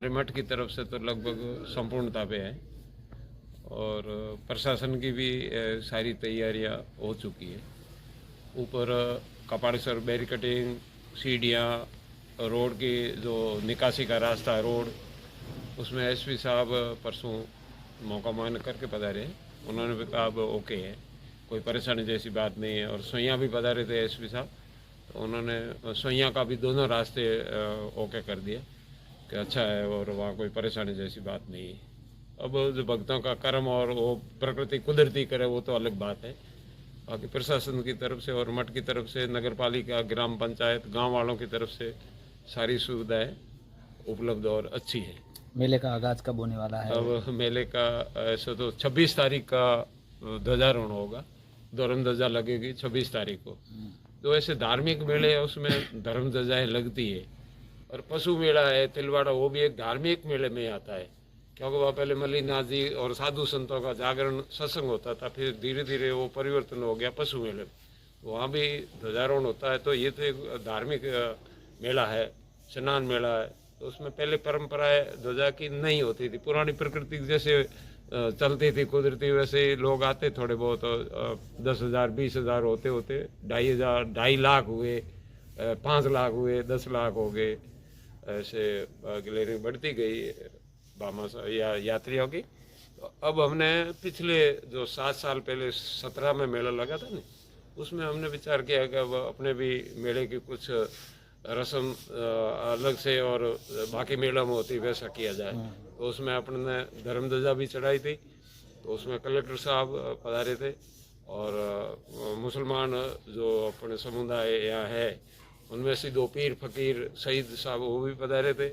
मठ की तरफ से तो लगभग संपूर्णता पे है और प्रशासन की भी सारी तैयारियां हो चुकी है। ऊपर कपाड़ेश्वर बैरिकेडिंग, सीढ़ियाँ, रोड की जो निकासी का रास्ता है रोड, उसमें एसपी साहब परसों मौका मान करके पधारे हैं। उन्होंने भी कहा अब ओके है, कोई परेशानी जैसी बात नहीं है। और सोइयाँ भी पधारे थे एसपी साहब, तो उन्होंने सोइयाँ का भी दोनों रास्ते ओके कर दिया कि अच्छा है और वहाँ कोई परेशानी जैसी बात नहीं है। अब जो भक्तों का कर्म और वो प्रकृति कुदरती करे वो तो अलग बात है। बाकी प्रशासन की तरफ से और मठ की तरफ से, नगर पालिका, ग्राम पंचायत, गांव वालों की तरफ से सारी सुविधाएं उपलब्ध और अच्छी है। मेले का आगाज कब होने वाला है? अब मेले का ऐसे तो 26 तारीख का ध्वजारोहण होगा, धर्म ध्वजा लगेगी 26 तारीख को। तो ऐसे धार्मिक मेले है उसमें धर्म ध्वजाएं लगती है। और पशु मेला है तिलवाड़ा, वो भी एक धार्मिक मेले में आता है, क्योंकि वह पहले मल्लीनाथ जी और साधु संतों का जागरण सत्संग होता था, फिर धीरे धीरे वो परिवर्तन हो गया पशु मेले में, वहाँ भी ध्वजारोहण होता है। तो ये तो एक धार्मिक मेला है, स्नान मेला है। तो उसमें पहले परंपराएं ध्वजा की नहीं होती थी, पुरानी प्रकृति जैसे चलती थी कुदरती, वैसे लोग आते थोड़े बहुत, 10,000 20,000 होते होते 2,500 2.5 लाख हुए, 5 लाख हुए, 10 लाख हो गए, ऐसे गैलरी बढ़ती गई यात्रियों की। तो अब हमने पिछले जो 7 साल पहले 17 में मेला लगा था ना, उसमें हमने विचार किया कि अब अपने भी मेले की कुछ रस्म अलग से और बाकी मेला में होती वैसा किया जाए। तो उसमें अपने ने धर्म ध्वजा भी चढ़ाई थी, तो उसमें कलेक्टर साहब पधारे थे और मुसलमान जो अपने समुदाय यहाँ है उनमें से 2 पीर फकीर शहीद साहब वो भी पधारे थे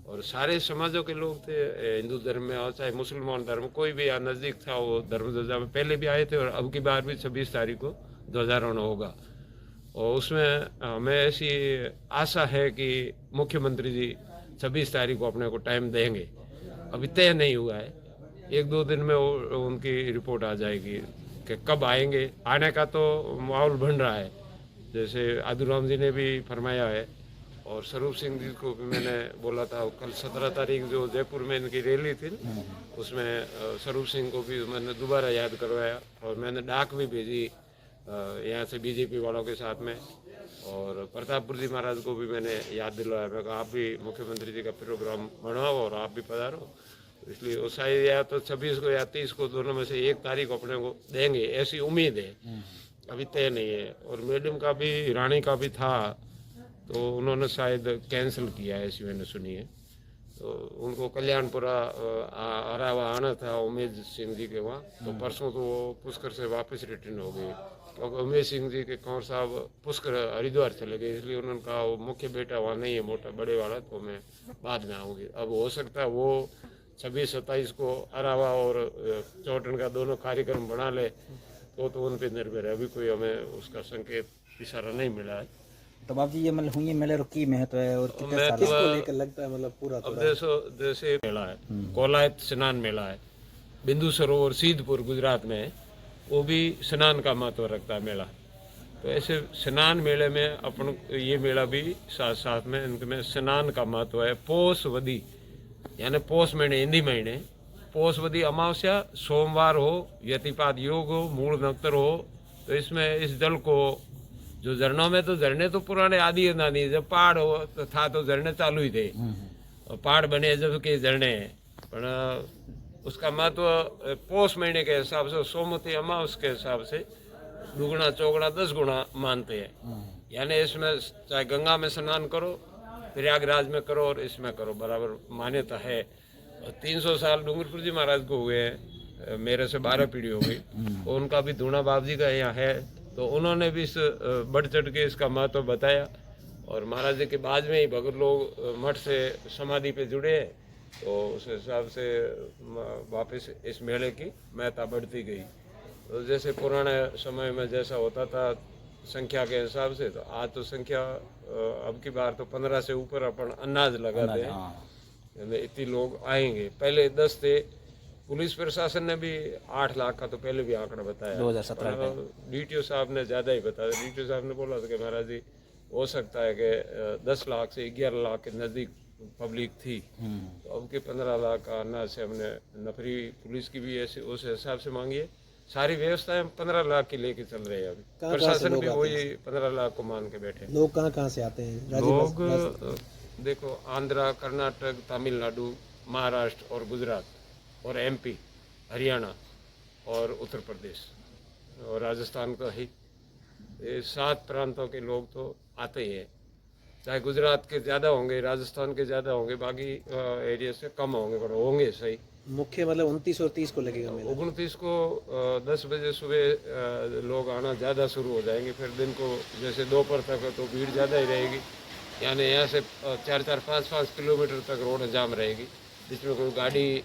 और सारे समाजों के लोग थे, हिंदू धर्म में और चाहे मुसलमान धर्म, कोई भी यहाँ नज़दीक था वो धर्म ध्वजा में पहले भी आए थे और अब की बार भी 26 तारीख को ध्वजारोहण होगा। और उसमें हमें ऐसी आशा है कि मुख्यमंत्री जी 26 तारीख को अपने को टाइम देंगे। अभी तय नहीं हुआ है, 1-2 दिन में उनकी रिपोर्ट आ जाएगी कि कब आएंगे। आने का तो माहौल बन रहा है, जैसे आदुराम जी ने भी फरमाया है और स्वरूप सिंह जी को भी मैंने बोला था। कल 17 तारीख जो जयपुर में इनकी रैली थी उसमें स्वरूप सिंह को भी मैंने दोबारा याद करवाया और मैंने डाक भी भेजी यहाँ से बीजेपी वालों के साथ में। और प्रतापपुर जी महाराज को भी मैंने याद दिलवाया, मैं कहा आप भी मुख्यमंत्री जी का प्रोग्राम बनाओ और आप भी पधारो। इसलिए वो शायद या तो 26 को या 30 को दोनों में से 1 तारीख अपने को देंगे, ऐसी उम्मीद है, अभी तय नहीं है। और मैडम का भी, रानी का भी था, तो उन्होंने शायद कैंसिल किया है ऐसी मैंने सुनी है। तो उनको कल्याणपुरा हरावा आना था उमेश सिंह जी के वहाँ, तो परसों तो वो पुष्कर से वापस रिटर्न हो गए, क्योंकि उमेश सिंह जी के कंवर साहब पुष्कर हरिद्वार चले गए, इसलिए उन्होंने कहा वो मुख्य बेटा वहाँ नहीं है, मोटा बड़े वाला, तो मैं बाद में आऊँगी। अब हो सकता है वो 26-27 को अरावा और चौटन का दोनों कार्यक्रम बना ले, तो उन पर निर्भर है। अभी कोई हमें उसका संकेत इशारा नहीं मिला है। तो बाबू जी ये मतलब हुई मेले रो की महत्व है और कितने साल किसको लेकर लगता है, मतलब पूरा अब जैसे मेला है, कोलायत स्नान मेला है, बिंदु सरोवर सीधपुर गुजरात में है, वो भी स्नान का महत्व रखता है मेला। तो ऐसे स्नान मेले में अपन ये मेला भी साथ साथ में इनमें स्नान का महत्व है। पोष वदी यानी पोष महीने, हिंदी महीने, पोष वदी अमावस्या, सोमवार हो, व्यतिपात योग हो, मूल नक्षत्र हो, तो इसमें इस जल को जो झरनों में, तो झरने तो पुराने आदि अनादि, जब पहाड़ हो तो था तो झरने चालू ही थे, और पहाड़ बने जब के झरने हैं, पर उसका महत्व पोष महीने के हिसाब से, सोमवती अमावस के हिसाब से दुगुना चौगुना 10 गुना मानते हैं। यानी इसमें चाहे गंगा में स्नान करो, प्रयागराज में करो और इसमें करो, बराबर मान्यता है। और 300 साल डूंगरपुर जी महाराज को हुए, मेरे से 12 पीढ़ी हो गई, उनका भी धूना बाबू जी का यहाँ है, तो उन्होंने भी इस बढ़ चढ़ के इसका महत्व बताया। और महाराज जी के बाद में ही भगत लोग मठ से समाधि पे जुड़े हैं, तो उस हिसाब से वापस इस मेले की महत्ता बढ़ती गई। तो जैसे पुराने समय में जैसा होता था संख्या के हिसाब से, तो आज तो संख्या अब की बार तो 15 से ऊपर अपन अंदाज लगाते हैं, इतने लोग आएंगे। पहले 10 थे, पुलिस प्रशासन ने भी 8 लाख का तो पहले भी आंकड़ा बताया 2017 में। डीटीओ साहब ने ज़्यादा ही बताया। डीटीओ साहब ने बोला था कि महाराज जी हो सकता है कि 10 लाख से 11 लाख के नज़दीक पब्लिक थी। तो अब के 15 लाख का अनाज से हमने नफरी पुलिस की भी ऐसे उस हिसाब से मांगी है। सारी व्यवस्थाएं 15 लाख की लेके चल रहे हैं अभी। कहाँ से प्रशासन लोग भी आते वही 15 लाख को मान के बैठे हैं। लोग कहाँ कहाँ से आते हैं? लोग देखो आंध्रा, कर्नाटक, तमिलनाडु, महाराष्ट्र और गुजरात और एमपी, हरियाणा और उत्तर प्रदेश और राजस्थान का ही, ये 7 प्रांतों के लोग तो आते ही हैं। चाहे गुजरात के ज़्यादा होंगे, राजस्थान के ज़्यादा होंगे, बाकी एरिया से कम होंगे, पर होंगे सही। मुख्य मतलब 29 और 30 को लगेगा मेला। 29 को 10 बजे सुबह लोग आना ज़्यादा शुरू हो जाएंगे। फिर दिन को जैसे दोपहर तक है तो भीड़ ज़्यादा ही रहेगी। यानी यहाँ से 4-4, 5-5 किलोमीटर तक रोड जाम रहेगी, जिसमें कोई गाड़ी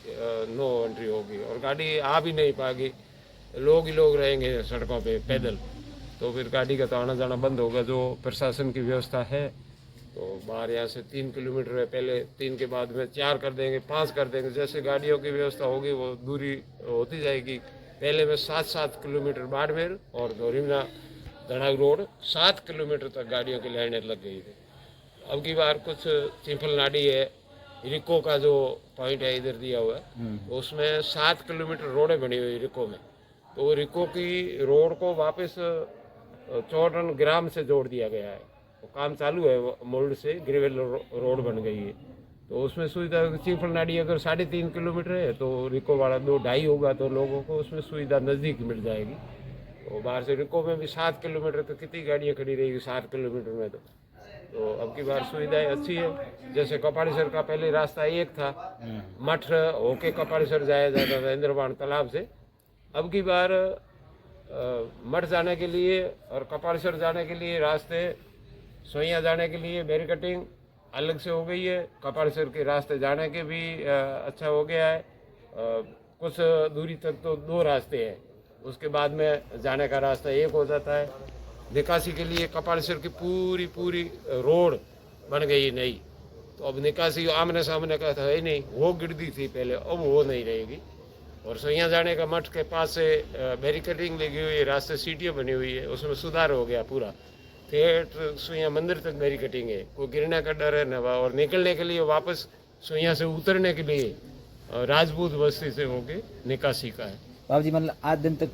नो एंट्री होगी और गाड़ी आ भी नहीं पाएगी। लोग ही लोग रहेंगे सड़कों पे पैदल, तो फिर गाड़ी का तो आना जाना बंद होगा। जो प्रशासन की व्यवस्था है तो बाहर यहाँ से 3 किलोमीटर है, पहले 3 के बाद में 4 कर देंगे, 5 कर देंगे। जैसे गाड़ियों की व्यवस्था होगी वो दूरी होती जाएगी। पहले में 7-7 किलोमीटर बाड़मेर और धोरीमना धड़ाग रोड 7 किलोमीटर तक गाड़ियों की लाइनें लग गई थी। अब की बार कुछ चिंफल नाडी है, रिको का जो पॉइंट है इधर दिया हुआ है, उसमें 7 किलोमीटर रोडें बनी हुई रिको में। तो रिको की रोड को वापस चौड़न ग्राम से जोड़ दिया गया है। तो काम चालू है, मोल्ड से ग्रेवल रोड बन गई है। तो उसमें सुविधा चिंफल नाडी अगर 3.5 किलोमीटर है तो रिको वाला 2-2.5 होगा, तो लोगों को उसमें सुविधा नज़दीक मिल जाएगी। तो बाहर से रिको में भी 7 किलोमीटर, तो कितनी गाड़ियाँ खड़ी रहेगी 7 किलोमीटर में। तो अब की बार सुविधाएं अच्छी है। जैसे कपाड़ीसर का पहले रास्ता एक था, मठ होके कपाड़ीसर जाया जाता था इंद्रबाण तालाब से। अब की बार मठ जाने के लिए और कपाड़ीसर जाने के लिए रास्ते, सोइया जाने के लिए बैरिकेटिंग अलग से हो गई है। कपाड़ीसर के रास्ते जाने के भी अच्छा हो गया है। कुछ दूरी तक तो 2 रास्ते हैं, उसके बाद में जाने का रास्ता एक हो जाता है। निकासी के लिए कपाड़ीसर की पूरी रोड बन गई नई। तो अब निकासी आमने सामने का था ही नहीं, वो गिरदी थी पहले, अब वो नहीं रहेगी। और सोइया जाने का मठ के पास से बैरिकेडिंग लगी हुई है, रास्ते सीटियाँ बनी हुई है, उसमें सुधार हो गया पूरा। थिएटर सोइया मंदिर तक बैरिकेडिंग है, कोई गिरने का डर है न। और निकलने के लिए वापस सोइया से उतरने के लिए राजपूत बस्ती से होके निकासी का है। बाबू जी मतलब आज दिन तक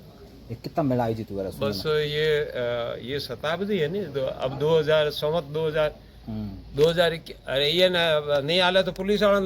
कितना मेला आयोजित हुआ? बस ये शताब्दी है नहीं, तो अब 2000 संवत 2000 2021 अरे ये ना नहीं आला तो पुलिस वाला